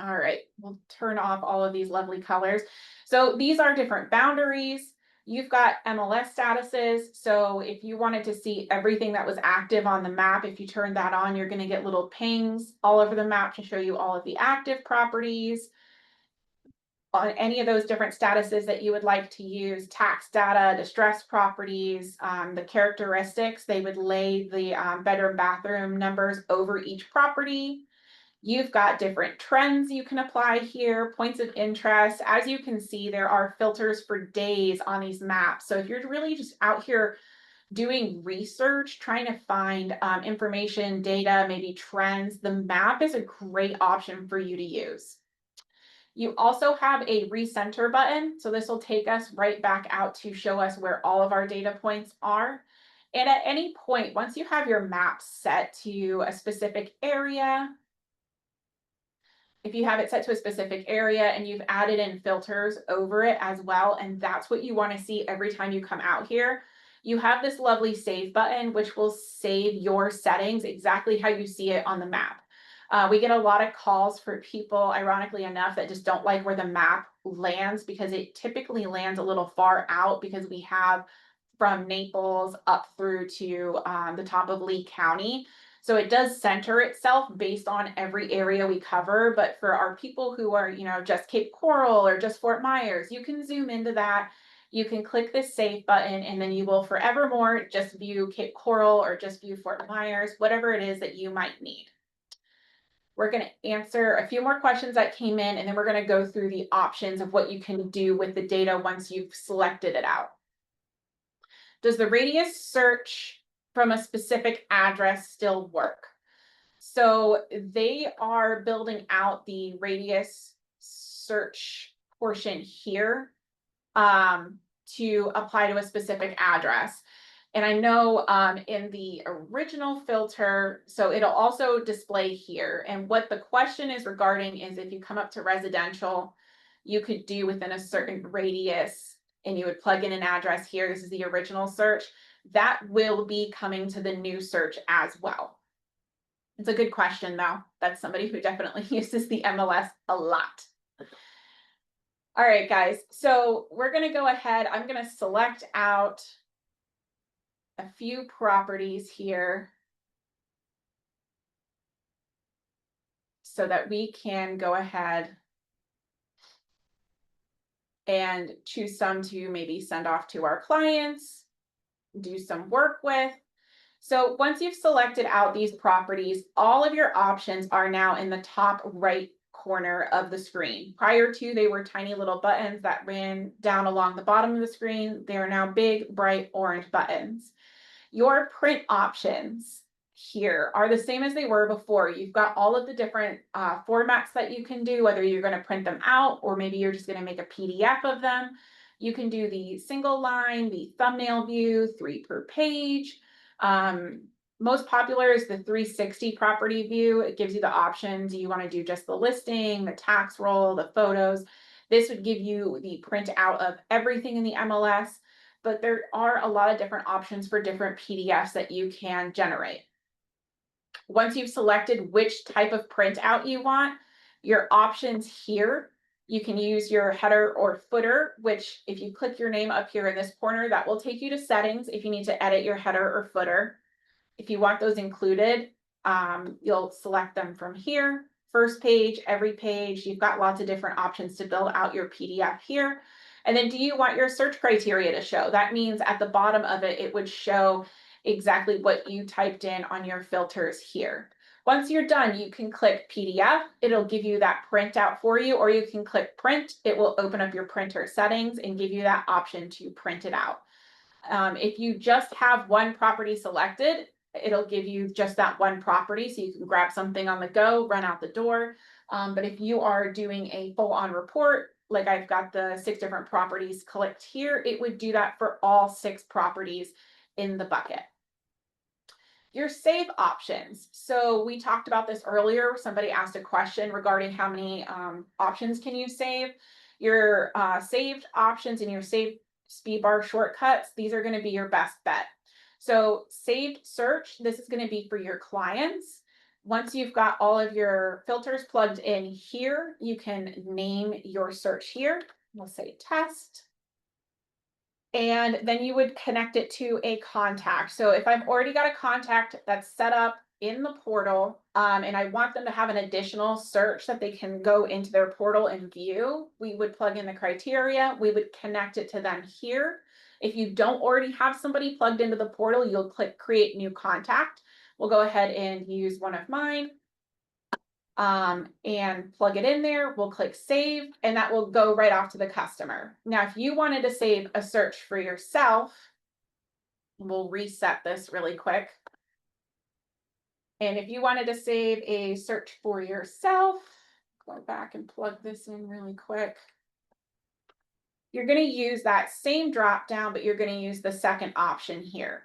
All right, we'll turn off all of these lovely colors. So these are different boundaries. You've got MLS statuses. So if you wanted to see everything that was active on the map, if you turn that on, you're going to get little pings all over the map to show you all of the active properties. On any of those different statuses that you would like to use, tax data, distress properties, the characteristics, they would lay the bedroom, bathroom numbers over each property. You've got different trends you can apply here, points of interest. As you can see, there are filters for days on these maps. So if you're really just out here doing research, trying to find information, data, maybe trends, the map is a great option for you to use. You also have a recenter button. So this will take us right back out to show us where all of our data points are. And at any point, once you have your map set to a specific area, if you have it set to a specific area and you've added in filters over it as well, and that's what you want to see every time you come out here, you have this lovely save button, which will save your settings exactly how you see it on the map. We get a lot of calls for people, ironically enough, that just don't like where the map lands because it typically lands a little far out because we have from Naples up through to the top of Lee County. So it does center itself based on every area we cover. But for our people who are, just Cape Coral or just Fort Myers, you can zoom into that. You can click this save button and then you will forevermore just view Cape Coral or just view Fort Myers, whatever it is that you might need. We're going to answer a few more questions that came in, and then we're going to go through the options of what you can do with the data once you've selected it out. Does the radius search from a specific address still work? So they are building out the radius search portion here to apply to a specific address. And I know in the original filter, so it'll also display here. And what the question is regarding is if you come up to residential, you could do within a certain radius and you would plug in an address here. This is the original search. That will be coming to the new search as well. It's a good question though. That's somebody who definitely uses the MLS a lot. All right, guys, so we're gonna go ahead. I'm gonna select out a few properties here so that we can go ahead and choose some to maybe send off to our clients, do some work with. So once you've selected out these properties, all of your options are now in the top right corner of the screen. Prior to, they were tiny little buttons that ran down along the bottom of the screen. They are now big, bright orange buttons. Your print options here are the same as they were before. You've got all of the different formats that you can do, whether you're going to print them out or maybe you're just going to make a PDF of them. You can do the single line, the thumbnail view, 3 per page. Most popular is the 360 property view. It gives you the option. Do you want to do just the listing, the tax roll, the photos? This would give you the print out of everything in the MLS, but there are a lot of different options for different PDFs that you can generate. Once you've selected which type of printout you want, your options here, you can use your header or footer, which if you click your name up here in this corner, that will take you to settings if you need to edit your header or footer. If you want those included, you'll select them from here. First page, every page, you've got lots of different options to build out your PDF here. And then do you want your search criteria to show? That means at the bottom of it, it would show exactly what you typed in on your filters here. Once you're done, you can click PDF. It'll give you that printout for you, or you can click print. It will open up your printer settings and give you that option to print it out. If you just have one property selected, it'll give you just that one property, so you can grab something on the go, run out the door. But if you are doing a full-on report, like I've got the 6 different properties clicked here, it would do that for all 6 properties in the bucket. Your save options. So we talked about this earlier. Somebody asked a question regarding how many options can you save. Your saved options and your saved speed bar shortcuts, these are going to be your best bet. So saved search, this is going to be for your clients. Once you've got all of your filters plugged in here, you can name your search here. We'll say test. And then you would connect it to a contact. So if I've already got a contact that's set up in the portal, and I want them to have an additional search that they can go into their portal and view, we would plug in the criteria. We would connect it to them here. If you don't already have somebody plugged into the portal, you'll click create new contact. We'll go ahead and use one of mine. And plug it in there. We'll click save, and that will go right off to the customer. Now, if you wanted to save a search for yourself, we'll reset this really quick. And if you wanted to save a search for yourself, go back and plug this in really quick. You're going to use that same drop down, but you're going to use the second option here.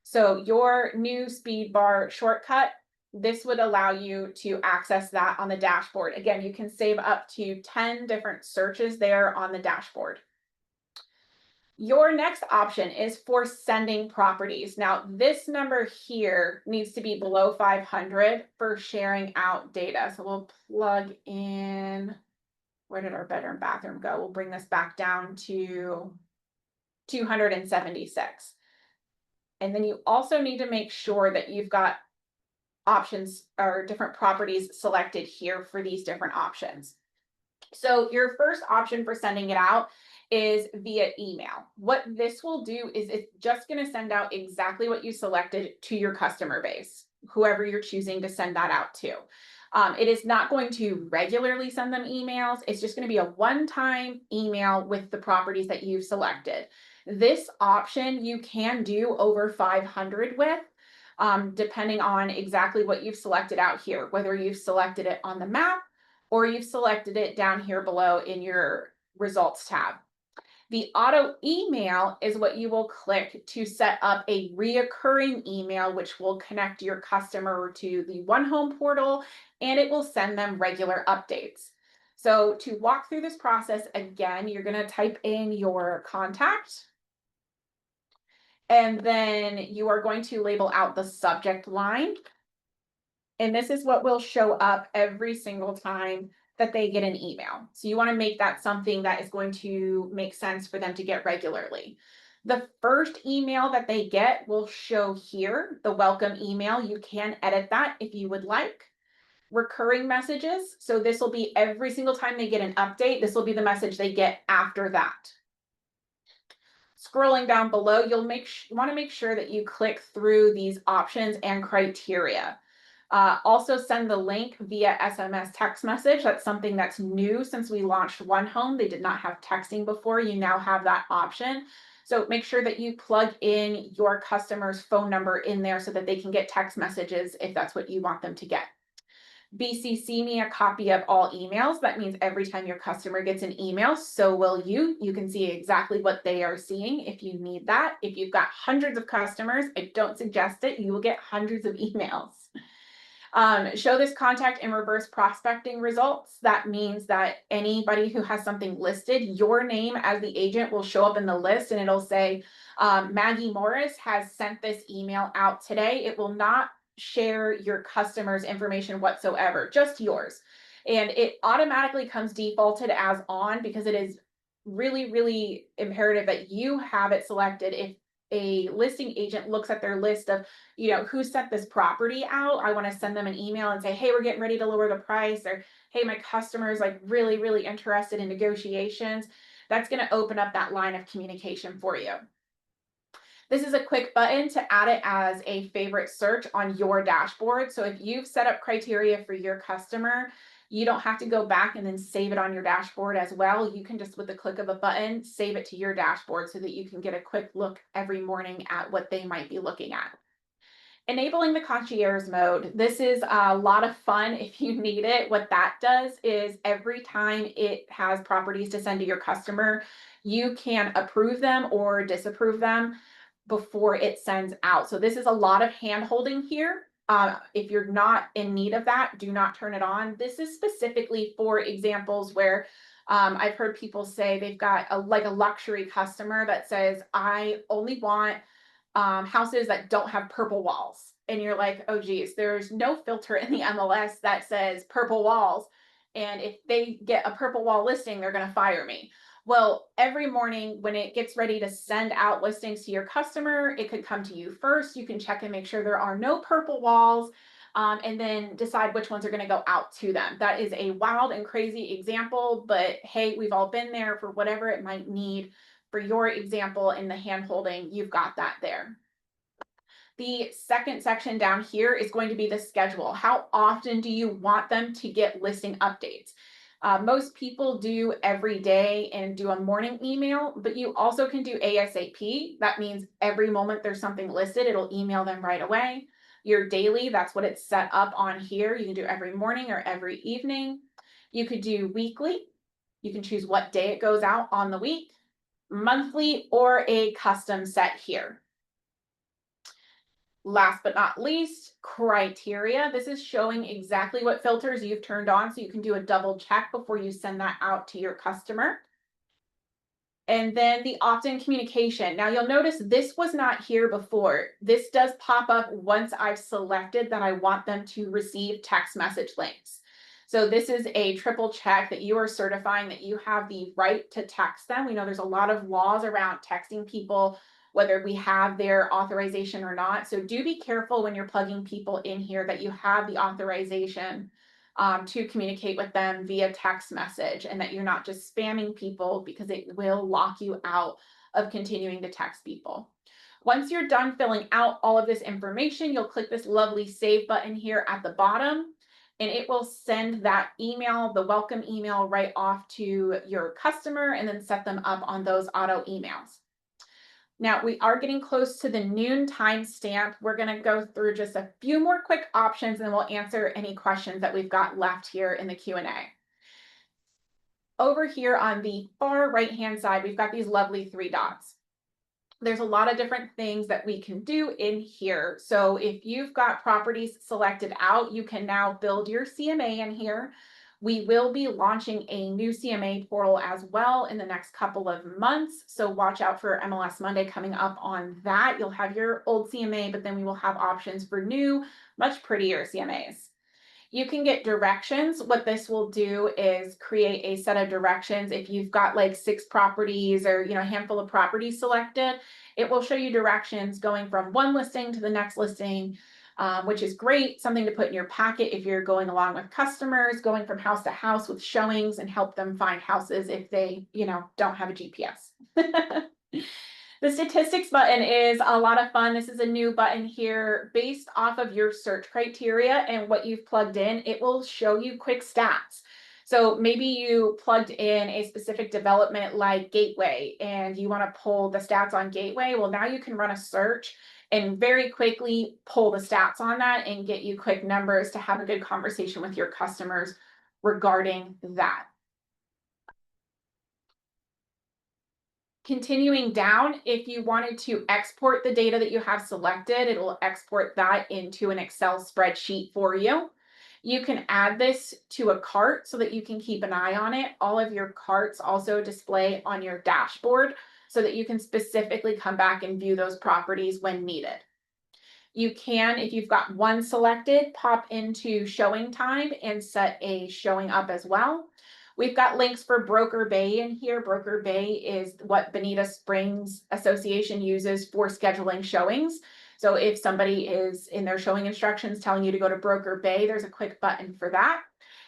So your new speed bar shortcut, this would allow you to access that on the dashboard. Again, you can save up to 10 different searches there on the dashboard. Your next option is for sending properties. Now, this number here needs to be below 500 for sharing out data. So we'll plug in, where did our bedroom bathroom go? We'll bring this back down to 276. And then you also need to make sure that you've got options or different properties selected here for these different options. So your first option for sending it out is via email. What this will do is it's just going to send out exactly what you selected to your customer base, whoever you're choosing to send that out to. It is not going to regularly send them emails. It's just going to be a one-time email with the properties that you've selected. This option you can do over 500 with, depending on exactly what you've selected out here, whether you've selected it on the map or you've selected it down here below in your results tab. The auto email is what you will click to set up a reoccurring email, which will connect your customer to the One Home portal, and it will send them regular updates. So to walk through this process again, you're going to type in your contact, and then you are going to label out the subject line. And this is what will show up every single time that they get an email. So you want to make that something that is going to make sense for them to get regularly. The first email that they get will show here, the welcome email. You can edit that if you would like. Recurring messages. So this will be every single time they get an update, this will be the message they get after that. Scrolling down below, you'll want to make sure that you click through these options and criteria. Also send the link via SMS text message. That's something that's new since we launched One Home. They did not have texting before. You now have that option. So make sure that you plug in your customer's phone number in there so that they can get text messages if that's what you want them to get. BCC me a copy of all emails. That means every time your customer gets an email, so will you. You can see exactly what they are seeing if you need that. If you've got hundreds of customers, I don't suggest it. You will get hundreds of emails. Show this contact and reverse prospecting results. That means that anybody who has something listed, your name as the agent will show up in the list and it'll say, Maggie Morris has sent this email out today. It will not share your customer's information whatsoever, just yours. And it automatically comes defaulted as on because it is really, really imperative that you have it selected. If a listing agent looks at their list of, who sent this property out, I want to send them an email and say, hey, we're getting ready to lower the price, or hey, my customer is like really, really interested in negotiations. That's going to open up that line of communication for you. This is a quick button to add it as a favorite search on your dashboard. So if you've set up criteria for your customer, you don't have to go back and then save it on your dashboard as well. You can just, with the click of a button, save it to your dashboard so that you can get a quick look every morning at what they might be looking at. Enabling the concierge mode. This is a lot of fun if you need it. What that does is every time it has properties to send to your customer, you can approve them or disapprove them before it sends out. So this is a lot of hand holding here. If you're not in need of that, do not turn it on. This is specifically for examples where I've heard people say they've got a luxury customer that says, I only want houses that don't have purple walls. And you're like, oh geez, there's no filter in the MLS that says purple walls. And if they get a purple wall listing, they're going to fire me. Well, every morning when it gets ready to send out listings to your customer, it could come to you first. You can check and make sure there are no purple walls, and then decide which ones are going to go out to them. That is a wild and crazy example, but hey, we've all been there for whatever it might need. For your example in the hand holding, you've got that there. The second section down here is going to be the schedule. How often do you want them to get listing updates? Most people do every day and do a morning email, but you also can do ASAP. That means every moment there's something listed, it'll email them right away. Your daily, that's what it's set up on here. You can do every morning or every evening. You could do weekly. You can choose what day it goes out on the week, monthly, or a custom set here. Last but not least, criteria. This is showing exactly what filters you've turned on, so you can do a double check before you send that out to your customer. And then the opt-in communication. Now you'll notice this was not here before. This does pop up once I've selected that I want them to receive text message links. So this is a triple check that you are certifying that you have the right to text them. We know there's a lot of laws around texting people, whether we have their authorization or not. So do be careful when you're plugging people in here that you have the authorization to communicate with them via text message, and that you're not just spamming people, because it will lock you out of continuing to text people. Once you're done filling out all of this information, you'll click this lovely save button here at the bottom, and it will send that email, the welcome email, right off to your customer and then set them up on those auto emails. Now we are getting close to the noon timestamp. We're going to go through just a few more quick options and we'll answer any questions that we've got left here in the Q&A. Over here on the far right-hand side, we've got these lovely three dots. There's a lot of different things that we can do in here. So if you've got properties selected out, you can now build your CMA in here. We will be launching a new CMA portal as well in the next couple of months. So watch out for MLS Monday coming up on that. You'll have your old CMA, but then we will have options for new, much prettier CMAs. You can get directions. What this will do is create a set of directions. If you've got like 6 properties or, a handful of properties selected, it will show you directions going from one listing to the next listing, which is great. Something to put in your packet if you're going along with customers, going from house to house with showings and help them find houses if they, don't have a GPS. The statistics button is a lot of fun. This is a new button here based off of your search criteria and what you've plugged in. It will show you quick stats. So maybe you plugged in a specific development like Gateway and you want to pull the stats on Gateway. Well, now you can run a search and very quickly pull the stats on that and get you quick numbers to have a good conversation with your customers regarding that. Continuing down, if you wanted to export the data that you have selected, it will export that into an Excel spreadsheet for you. You can add this to a cart so that you can keep an eye on it. All of your carts also display on your dashboard so that you can specifically come back and view those properties when needed. You can, if you've got one selected, pop into showing time and set a showing up as well. We've got links for Broker Bay in here. Broker Bay is what Bonita Springs Association uses for scheduling showings. So if somebody is in their showing instructions telling you to go to Broker Bay, there's a quick button for that.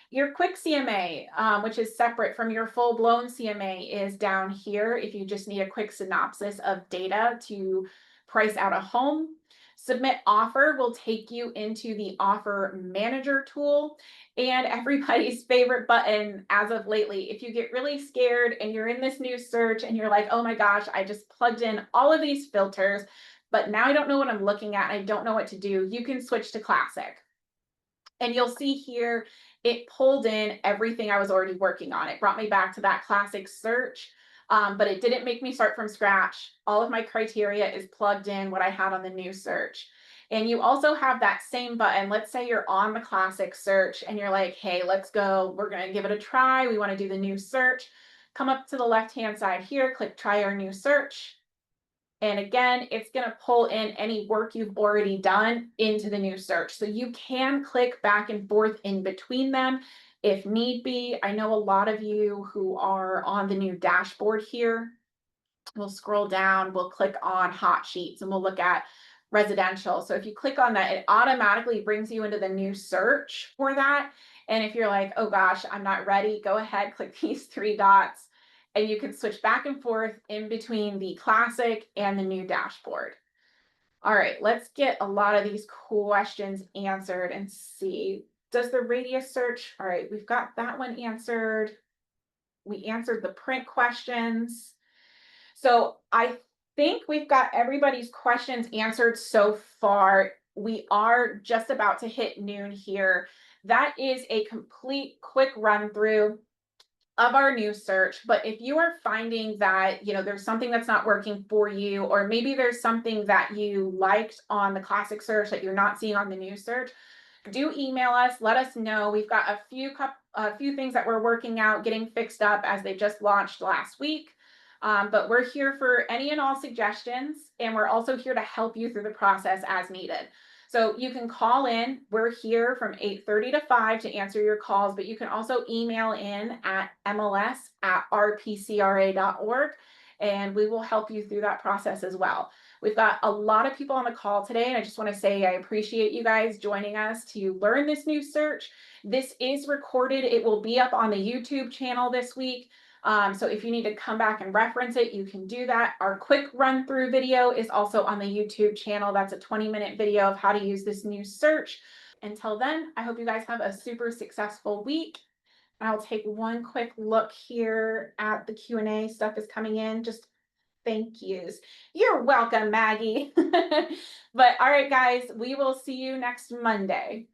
Your quick CMA, which is separate from your full-blown CMA, is down here if you just need a quick synopsis of data to price out a home. Submit offer will take you into the offer manager tool, and everybody's favorite button as of lately. If you get really scared and you're in this new search and you're like, oh my gosh, I just plugged in all of these filters, but now I don't know what I'm looking at. I don't know what to do. You can switch to classic. And you'll see here, it pulled in everything I was already working on. It brought me back to that classic search. But it didn't make me start from scratch. All of my criteria is plugged in what I had on the new search. And you also have that same button. Let's say you're on the classic search and you're like, hey, let's go. We're going to give it a try. We want to do the new search. Come up to the left-hand side here, click try our new search. And again, it's going to pull in any work you've already done into the new search. So you can click back and forth in between them if need be. I know a lot of you who are on the new dashboard here, we'll scroll down, we'll click on hot sheets and we'll look at residential. So if you click on that, it automatically brings you into the new search for that. And if you're like, oh gosh, I'm not ready, go ahead, click these 3 dots and you can switch back and forth in between the classic and the new dashboard. All right, let's get a lot of these questions answered and see. Does the radius search? All right, we've got that one answered. We answered the print questions. So I think we've got everybody's questions answered so far. We are just about to hit noon here. That is a complete quick run through of our new search. But if you are finding that, there's something that's not working for you, or maybe there's something that you liked on the classic search that you're not seeing on the new search, do email us, let us know. We've got a few things that we're working out, getting fixed up as they just launched last week. But we're here for any and all suggestions, and we're also here to help you through the process as needed. So you can call in. We're here from 8:30 to 5 to answer your calls, but you can also email in at mls@rpcra.org, and we will help you through that process as well. We've got a lot of people on the call today, and I just want to say I appreciate you guys joining us to learn this new search. This is recorded. It will be up on the YouTube channel this week. So if you need to come back and reference it, you can do that. Our quick run through video is also on the YouTube channel. That's a 20-minute video of how to use this new search. Until then, I hope you guys have a super successful week. I'll take one quick look here at the Q&A. Stuff is coming in. Just thank yous. You're welcome, Maggie. But all right, guys, we will see you next Monday.